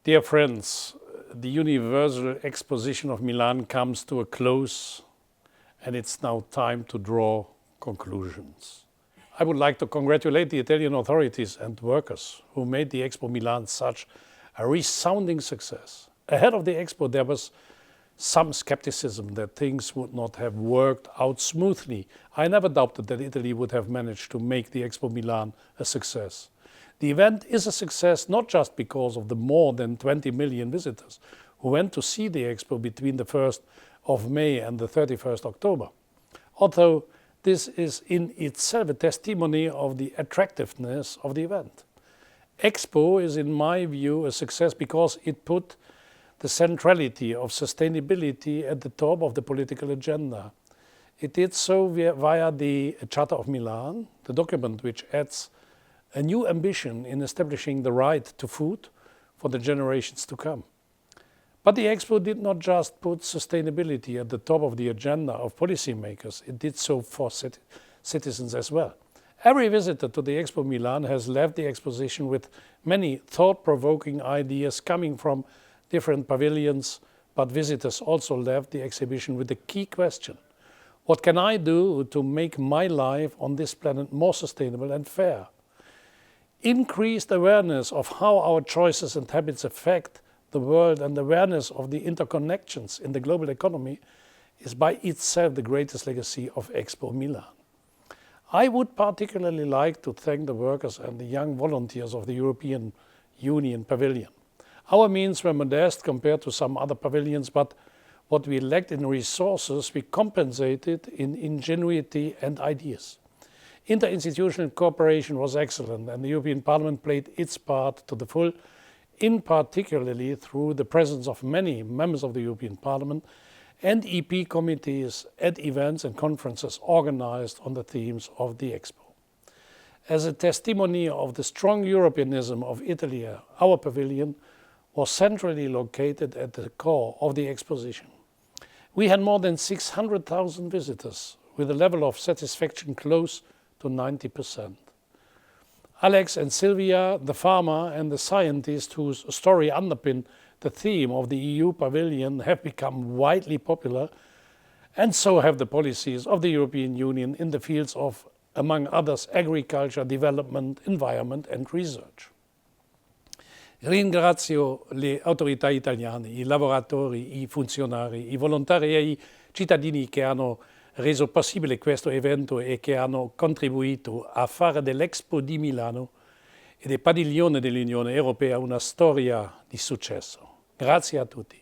Dear friends, the Universal Exposition of Milan comes to a close, and it's now time to draw conclusions. I would like to congratulate the Italian authorities and workers who made the Expo Milan such a resounding success. Ahead of the Expo, there was some skepticism that things would not have worked out smoothly. I never doubted that Italy would have managed to make the Expo Milan a success. The event is a success not just because of the more than 20 million visitors who went to see the Expo between the 1st of May and the 31st October. Although this is in itself a testimony of the attractiveness of the event. Expo is, in my view, a success because it put the centrality of sustainability at the top of the political agenda. It did so via the Charter of Milan, the document which adds a new ambition in establishing the right to food for the generations to come. But the Expo did not just put sustainability at the top of the agenda of policymakers, it did so for citizens as well. Every visitor to the Expo Milan has left the exposition with many thought-provoking ideas coming from different pavilions, but visitors also left the exhibition with the key question: what can I do to make my life on this planet more sustainable and fair? Increased awareness of how our choices and habits affect the world and awareness of the interconnections in the global economy is by itself the greatest legacy of Expo Milan. I would particularly like to thank the workers and the young volunteers of the European Union Pavilion. Our means were modest compared to some other pavilions, but what we lacked in resources, we compensated in ingenuity and ideas. Interinstitutional cooperation was excellent, and the European Parliament played its part to the full, in particularly through the presence of many members of the European Parliament and EP committees at events and conferences organized on the themes of the Expo. As a testimony of the strong Europeanism of Italy, our pavilion was centrally located at the core of the exposition. We had more than 600,000 visitors, with a level of satisfaction close to 90%. Alex and Sylvia, the farmer and the scientist whose story underpinned the theme of the EU Pavilion, have become widely popular, and so have the policies of the European Union in the fields of, among others, agriculture, development, environment and research. Ringrazio le autorità italiane, i lavoratori, i funzionari, i volontari e i cittadini che hanno reso possibile questo evento e che hanno contribuito a fare dell'Expo di Milano e del padiglione dell'Unione Europea una storia di successo. Grazie a tutti.